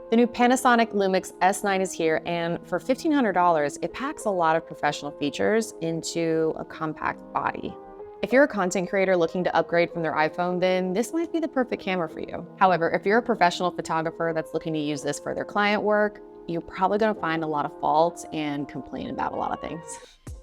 The new Panasonic LUMIX S9 is here, and for $1,500, it packs a lot of professional features into a compact body. If you're a content creator looking to upgrade from their iPhone, then this might be the perfect camera for you. However, if you're a professional photographer that's looking to use this for their client work, you're probably gonna find a lot of faults and complain about a lot of things.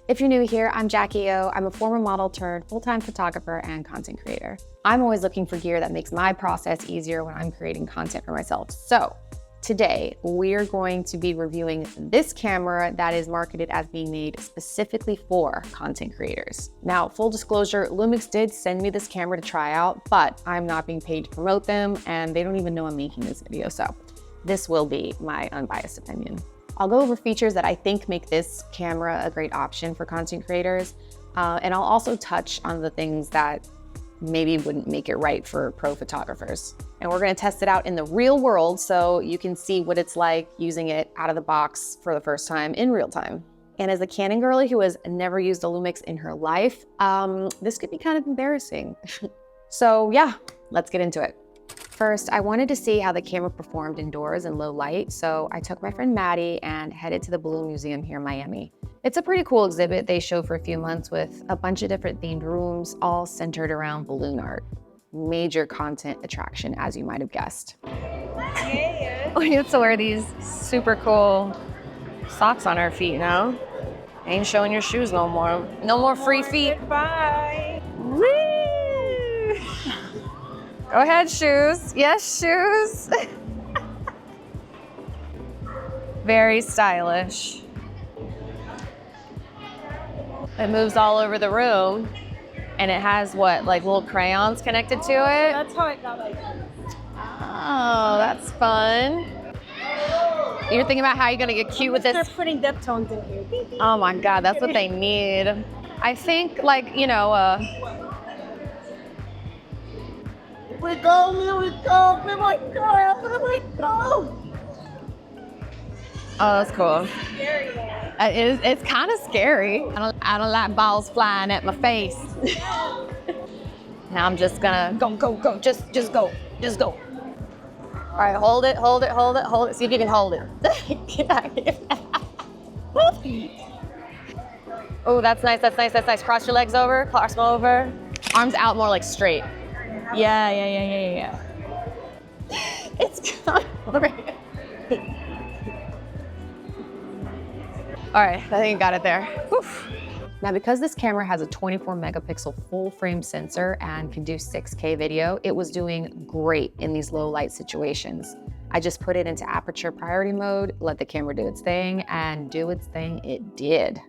If you're new here, I'm Jaquie Ohh. I'm a former model turned full-time photographer and content creator. I'm always looking for gear that makes my process easier when I'm creating content for myself. So today, we're going to be reviewing this camera that is marketed as being made specifically for content creators. Now, full disclosure, LUMIX did send me this camera to try out, but I'm not being paid to promote them, and they don't even know I'm making this video, so this will be my unbiased opinion. I'll go over features that I think make this camera a great option for content creators, and I'll also touch on the things that maybe wouldn't make it right for pro photographers. And we're gonna test it out in the real world so you can see what it's like using it out of the box for the first time in real time. And as a Canon girly who has never used a LUMIX in her life, this could be kind of embarrassing. So yeah, let's get into it. First, I wanted to see how the camera performed indoors in low light, so I took my friend Maddie and headed to the Balloon Museum here in Miami. It's a pretty cool exhibit they show for a few months with a bunch of different themed rooms, all centered around balloon art. Major content attraction, as you might have guessed. Yeah. We have to wear these super cool socks on our feet now. Ain't showing your shoes no more. No more free feet. Bye. Woo! Go ahead, shoes. Yes, shoes. Very stylish. It moves all over the room, and it has what, like little crayons connected to it? That's how it got like this. Oh, that's fun. You're thinking about how you're gonna get cute with this? They're putting depth tones in here. Oh my God, that's what they need. I think, like, you know, We go, we go, we might go, we might go. oh, that's cool. It's kind of scary. I don't like balls flying at my face. Now I'm just gonna go, just go. All right, hold it. See if you can hold it. Oh, that's nice. Cross your legs over, cross them over. Arms out more like straight. Yeah. It's gone over here. All right, I think I got it there. Whew. Now, because this camera has a 24 megapixel full frame sensor and can do 6K video, it was doing great in these low light situations. I just put it into aperture priority mode, let the camera do its thing, and do its thing, it did.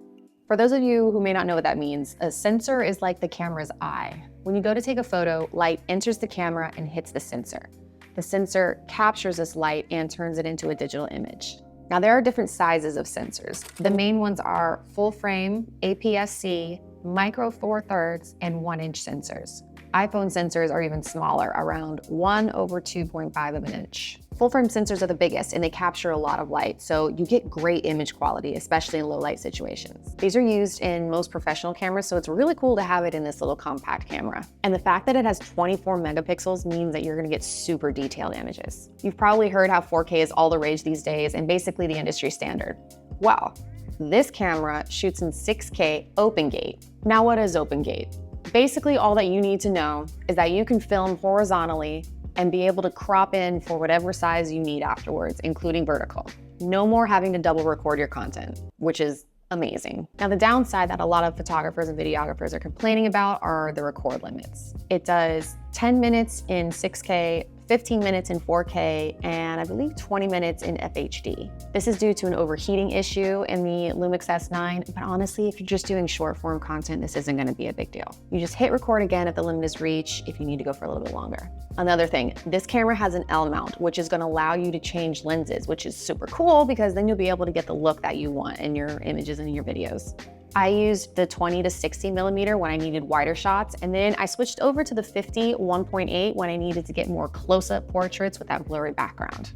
For those of you who may not know what that means, a sensor is like the camera's eye. When you go to take a photo, light enters the camera and hits the sensor. The sensor captures this light and turns it into a digital image. Now, there are different sizes of sensors. The main ones are full frame, APS-C, micro 4/3, and 1-inch sensors. iPhone sensors are even smaller, around 1/2.5 of an inch. Full frame sensors are the biggest, and they capture a lot of light, so you get great image quality, especially in low light situations. These are used in most professional cameras, so it's really cool to have it in this little compact camera. And the fact that it has 24 megapixels means that you're gonna get super detailed images. You've probably heard how 4K is all the rage these days and basically the industry standard. Well, this camera shoots in 6K open gate. Now, what is open gate? Basically, all that you need to know is that you can film horizontally and be able to crop in for whatever size you need afterwards, including vertical. No more having to double record your content, which is amazing. Now, the downside that a lot of photographers and videographers are complaining about are the record limits. It does 10 minutes in 6K, 15 minutes in 4K, and I believe 20 minutes in FHD. This is due to an overheating issue in the LUMIX S9, but honestly, if you're just doing short form content, this isn't gonna be a big deal. You just hit record again if the limit is reached if you need to go for a little bit longer. Another thing, this camera has an L mount, which is gonna allow you to change lenses, which is super cool because then you'll be able to get the look that you want in your images and in your videos. I used the 20 to 60 millimeter when I needed wider shots, and then I switched over to the 50 1.8 when I needed to get more close-up portraits with that blurry background.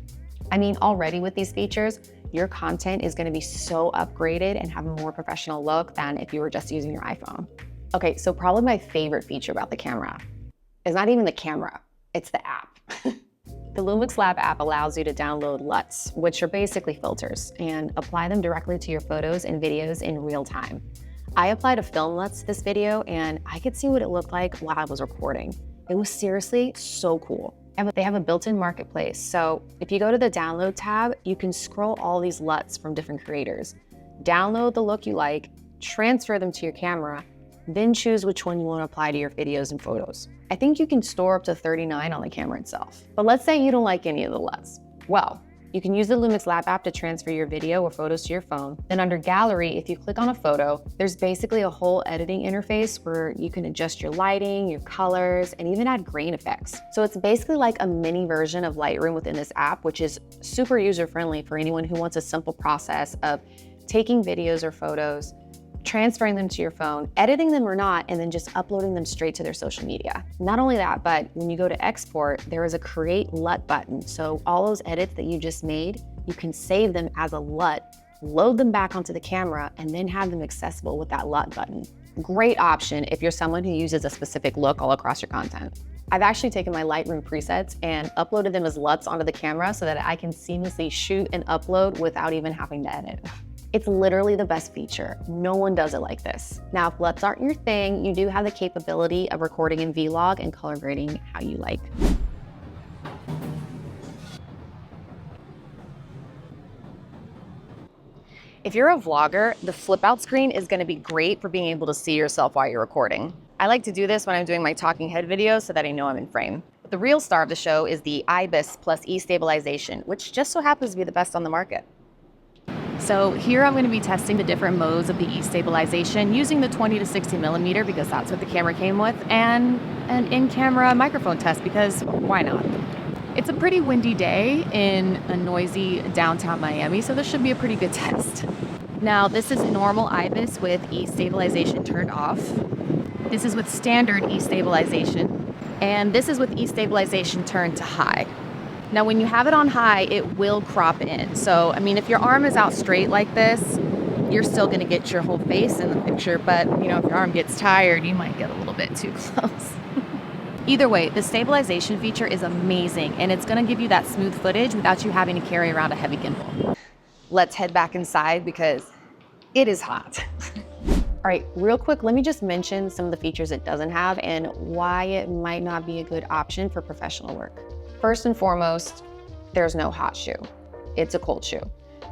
I mean, already with these features, your content is gonna be so upgraded and have a more professional look than if you were just using your iPhone. Okay, so probably my favorite feature about the camera is not even the camera, it's the app. The LUMIX Lab app allows you to download Luts, which are basically filters, and apply them directly to your photos and videos in real time. I applied a film Luts to this video, and I could see what it looked like while I was recording. It was seriously so cool. And they have a built-in marketplace, so if you go to the download tab, you can scroll all these Luts from different creators. Download the look you like, transfer them to your camera, then choose which one you want to apply to your videos and photos. I think you can store up to 39 on the camera itself. But let's say you don't like any of the Luts. Well, you can use the LUMIX Lab app to transfer your video or photos to your phone. Then under Gallery, if you click on a photo, there's basically a whole editing interface where you can adjust your lighting, your colors, and even add grain effects. So it's basically like a mini version of Lightroom within this app, which is super user-friendly for anyone who wants a simple process of taking videos or photos, transferring them to your phone, editing them or not, and then just uploading them straight to their social media. Not only that, but when you go to export, there is a Create LUT button. So all those edits that you just made, you can save them as a LUT, load them back onto the camera, and then have them accessible with that LUT button. Great option if you're someone who uses a specific look all across your content. I've actually taken my Lightroom presets and uploaded them as LUTs onto the camera so that I can seamlessly shoot and upload without even having to edit. It's literally the best feature. No one does it like this. Now, if LUTs aren't your thing, you do have the capability of recording in vlog and color grading how you like. If you're a vlogger, the flip out screen is gonna be great for being able to see yourself while you're recording. I like to do this when I'm doing my talking head videos so that I know I'm in frame. But the real star of the show is the IBIS plus E-stabilization, which just so happens to be the best on the market. So here I'm going to be testing the different modes of the E-stabilization using the 20 to 60 millimeter because that's what the camera came with, and an in-camera microphone test because why not? It's a pretty windy day in a noisy downtown Miami, so this should be a pretty good test. Now this is normal IBIS with E-stabilization turned off. This is with standard E-stabilization, and this is with E-stabilization turned to high. Now, when you have it on high, it will crop in. So, I mean, if your arm is out straight like this, you're still gonna get your whole face in the picture, but you know, if your arm gets tired, you might get a little bit too close. Either way, the stabilization feature is amazing, and it's gonna give you that smooth footage without you having to carry around a heavy gimbal. Let's head back inside because it is hot. All right, real quick, let me just mention some of the features it doesn't have and why it might not be a good option for professional work. First and foremost, there's no hot shoe. It's a cold shoe,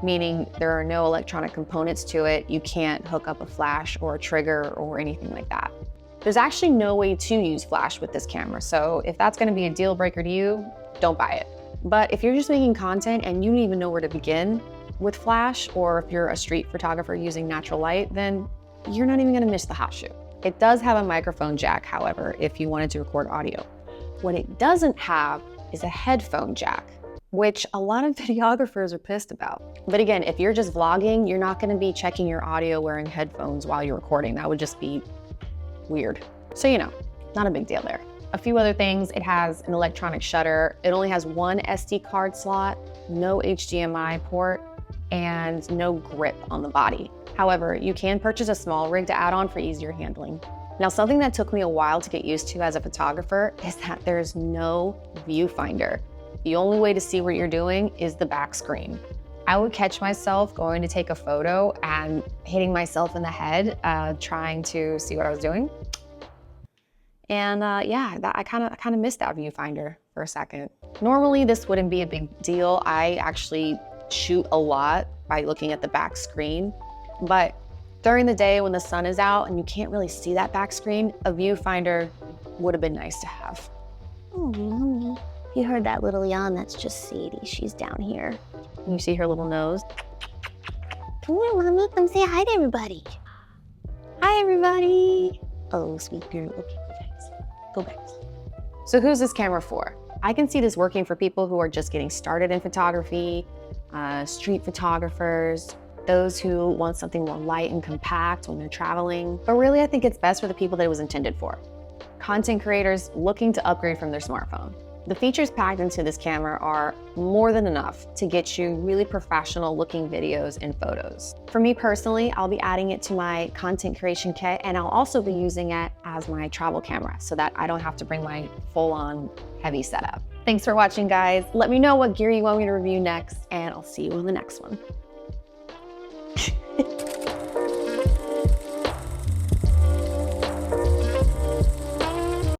meaning there are no electronic components to it. You can't hook up a flash or a trigger or anything like that. There's actually no way to use flash with this camera. So if that's gonna be a deal breaker to you, don't buy it. But if you're just making content and you don't even know where to begin with flash, or if you're a street photographer using natural light, then you're not even gonna miss the hot shoe. It does have a microphone jack, however, if you wanted to record audio. What it doesn't have is a headphone jack, which a lot of videographers are pissed about. But again, if you're just vlogging, you're not gonna be checking your audio wearing headphones while you're recording. That would just be weird. So, you know, not a big deal there. A few other things, it has an electronic shutter. It only has one SD card slot, no HDMI port, and no grip on the body. However, you can purchase a small rig to add on for easier handling. Now, something that took me a while to get used to as a photographer is that there's no viewfinder. The only way to see what you're doing is the back screen. I would catch myself going to take a photo and hitting myself in the head, trying to see what I was doing. And yeah, I kind of missed that viewfinder for a second. Normally, this wouldn't be a big deal. I actually shoot a lot by looking at the back screen, but during the day when the sun is out and you can't really see that back screen, a viewfinder would have been nice to have. Oh, you heard that little yawn? That's just Sadie. She's down here. You see her little nose? Come here, Mommy. Come say hi to everybody. Hi, everybody. Oh, sweet girl. Okay, go back. So who's this camera for? I can see this working for people who are just getting started in photography, street photographers, those who want something more light and compact when they're traveling. But really, I think it's best for the people that it was intended for. Content creators looking to upgrade from their smartphone. The features packed into this camera are more than enough to get you really professional looking videos and photos. For me personally, I'll be adding it to my content creation kit, and I'll also be using it as my travel camera so that I don't have to bring my full-on heavy setup. Thanks for watching, guys. Let me know what gear you want me to review next, and I'll see you on the next one.